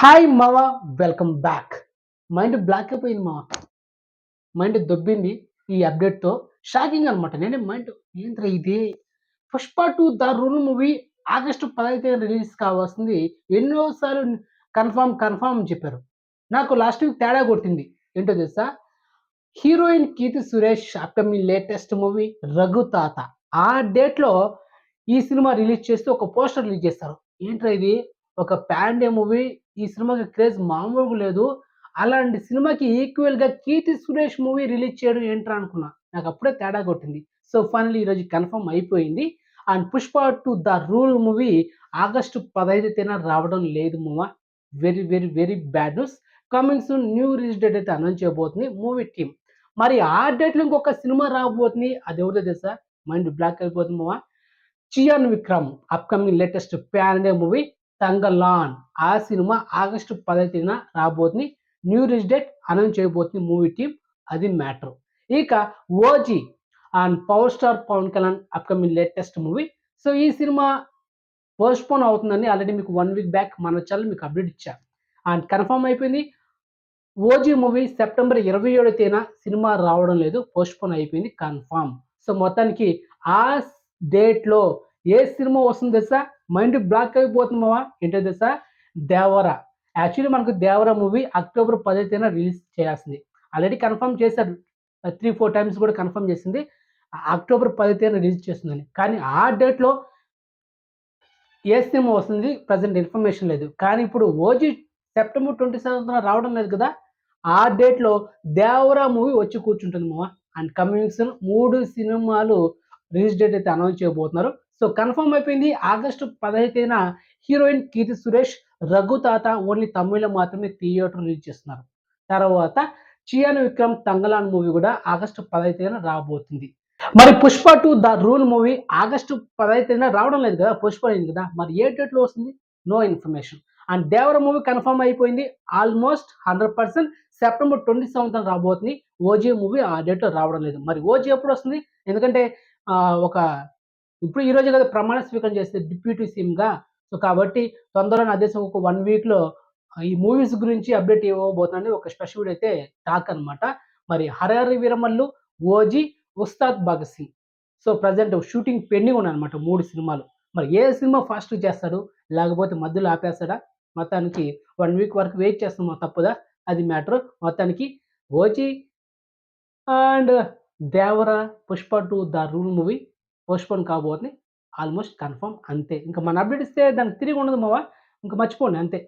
Hi మావా, welcome back. Mind block అయిపోయింది మావా. మైండ్ దొబ్బింది ఈ అప్డేట్‌తో. షాకింగ్ అనమాట. మైండ్ ఏంట్రా ఇది? 'Pushpa 2 the rule' movie August 15 release కావాల్సింది. ఎన్నో సార్లు కన్ఫర్మ్ అని చెప్పారు. నాకు లాస్ట్ వీక్ తేడా కొట్టింది. ఏంటో తెలుసా? Heroine 'Keerthy Suresh' upcoming latest movie 'రఘుతాత' ఆ డేట్‌లో ఈ సినిమా రిలీజ్ చేస్తూ ఒక పోస్టర్ రిలీజ్ చేస్తారు. ఏంట్రా ఇది? ఒక పాన్ ఇండియా మూవీ. ఈ సినిమాకి క్రేజ్ మామూలుగా లేదు. అలాంటి సినిమాకి ఈక్వల్‌గా 'కీర్తి సురేష్' మూవీ రిలీజ్ చేయడం ఏంట్రా అనుకున్నా. నాకప్పుడే తేడా కొట్టింది. సో, ఫైనల్లీ ఈరోజు కన్ఫర్మ్ అయిపోయింది. And 'Pushpa 2 the rule' movie August 15 రావడం లేదు మామ. Very bad news. Coming soon new release date అయితే అనౌన్స్ చేయబోతుంది మూవీ టీమ్. మరి ఆ డేట్‌లో ఇంకొక సినిమా రాబోతుంది. అదెవరిదో తెలుసా? మైండ్ బ్లాక్ అయిపోతుంది మామ. 'Chiyaan Vikram' upcoming latest pan India movie 'Thangalaan' ఆ సినిమా ఆగస్టు 15న రాబోతుంది. న్యూ రిలీజ్ డేట్ అనౌన్స్ చేయబోతుంది మూవీ టీమ్. అది మ్యాటర్. ఇక 'OG' and power star Pawan Kalyan upcoming latest movie. So, ఈ సినిమా పోస్ట్‌పోన్ అవుతుందని ఆల్రెడీ మీకు 1 వీక్ బ్యాక్ మన ఛానెల్ మీకు అప్డేట్ ఇచ్చా. అండ్ కన్ఫర్మ్ అయిపోయింది. 'ఓజీ' మూవీ సెప్టెంబర్ 27 తేదీన సినిమా రావడం లేదు. పోస్ట్‌పోన్ అయిపోయింది కన్ఫర్మ్. సో, మొత్తానికి ఆ డేట్‌లో ఏ సినిమా వస్తుందో తెలుసా? మైండ్ బ్లాక్ అయిపోతుంది మామ. ఏంటో తెలుసా? 'దేవర'. యాక్చువల్లీ మనకు 'దేవర' మూవీ అక్టోబర్ 10 తేదీన రిలీజ్ చేయాల్సింది. ఆల్రెడీ కన్ఫర్మ్ చేశారు. 3, 4 టైమ్స్ కూడా కన్ఫర్మ్ చేసింది. అక్టోబర్ 10 తేదీన రిలీజ్ చేస్తుందని. కానీ ఆ డేట్‌లో ఏ సినిమా వస్తుంది ప్రెజెంట్ ఇన్ఫర్మేషన్ లేదు. కానీ ఇప్పుడు 'ఓజీ' సెప్టెంబర్ 27న రావడం లేదు కదా! ఆ డేట్‌లో 'దేవర' మూవీ వచ్చి కూర్చుంటుంది మామ. అండ్ కమింగ్ సూన్ 3 సినిమాలు రిలీజ్ డేట్ అయితే అనౌన్స్ చేయబోతున్నారు. సో, కన్ఫర్మ్ అయిపోయింది. ఆగస్టు 15న హీరోయిన్ 'కీర్తి సురేష్' 'రఘుతాత' ఓన్లీ తమిళ్‌లో మాత్రమే థియేటర్ రిలీజ్ చేస్తున్నారు. తర్వాత 'చియాన్ విక్రమ్' 'తంగలాన్' మూవీ కూడా ఆగస్టు 15న రాబోతుంది. మరి 'Pushpa 2 the rule' movie August 15న రావడం లేదు కదా! పోస్ట్‌పోన్ అయింది కదా! మరి ఏ డేట్‌లో వస్తుంది? No information. And 'Devara' movie confirm అయిపోయింది. ఆల్‌మోస్ట్ 100% సెప్టెంబర్ 27న రాబోతుంది. 'ఓజీ' మూవీ ఆ డేట్‌లో రావడం లేదు. మరి 'ఓజీ' ఎప్పుడొస్తుంది? ఎందుకంటే ఒక ఇప్పుడు ఈ రోజే కదా ప్రమాణ స్వీకారం చేసేది డిప్యూటీ సీఎంగా. సో, కాబట్టి తొందరలోనే అదే ఒక 1 వీక్‌లో ఈ మూవీస్ గురించి అప్డేట్ ఇవ్వబోతున్నానని ఒక స్పెషల్ వీడియో అయితే టాక్ అనమాట. మరి 'Hari Hara Veera Mallu', 'OG', 'Ustaad Bhagat Singh'. So, present shooting pending ఉన్నాయన్నమాట 3 సినిమాలు. మరి ఏ సినిమా ఫస్ట్ చేస్తాడు? లేకపోతే మధ్యలో ఆపేస్తాడా? మొత్తానికి 1 వీక్ వరకు వెయిట్ చేస్తున్నాం తప్పదా? అది మ్యాటర్. మొత్తానికి 'OG' and 'Devara', 'Pushpa 2 the rule' movie postpone కాబోతుంది. ఆల్‌మోస్ట్ కన్ఫర్మ్ అంతే. ఇంక మన అప్డేట్ ఇస్తే దానికి తిరిగి ఉండదు మామ. ఇంక మర్చిపోండి అంతే.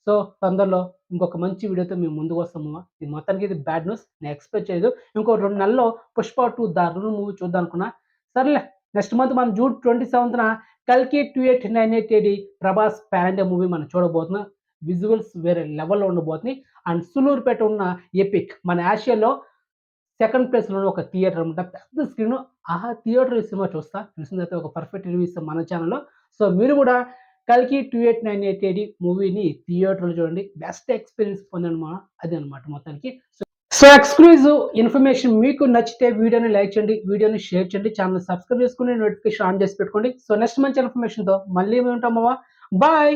సో, తొందరలో ఇంకొక మంచి వీడియోతో మేము ముందుకొస్తాం మామ. ఇది మొత్తానికి ఇది బ్యాడ్ న్యూస్. నేను ఎక్స్‌పెక్ట్ చేయలేదు. ఇంకో 2 నెలల్లో 'పుష్ప 2 ద రూల్' మూవీ చూద్దాం అనుకున్నా. సర్లే నెక్స్ట్ మంత్ మనం జూన్ 27న 'కల్కి 2898 AD' Prabhas pan India movie మనం చూడబోతున్నాం. విజువల్స్ వేరే లెవెల్‌లో ఉండబోతున్నాయి. అండ్ సులూరుపేట ఉన్న ఎపిక్ మన ఆసియాలో సెకండ్ ప్లేస్‌లోనే ఒక థియేటర్ అనమాట. పెద్ద స్క్రీను. ఆ థియేటర్‌లో ఈ సినిమా చూస్తా. చూసిన తర్వాత ఒక పర్ఫెక్ట్ రివ్యూ ఇస్తాం మన ఛానెల్‌లో. సో, మీరు కూడా 'కల్కి 2898 AD' మూవీని థియేటర్‌లో చూడండి. బెస్ట్ ఎక్స్‌పీరియన్స్ పొందండి మామ. అదనమాట మొత్తానికి. సో, ఎక్స్‌క్లూజివ్ ఇన్ఫర్మేషన్ మీకు నచ్చితే వీడియోని లైక్ చేయండి. వీడియోని షేర్ చేయండి. ఛానెల్‌ని సబ్స్క్రైబ్ చేసుకొని నోటిఫికేషన్ ఆన్ చేసి పెట్టుకోండి. సో, నెక్స్ట్ మంచి ఇన్ఫర్మేషన్‌తో మళ్ళీ ఉంటాం మామ. బాయ్.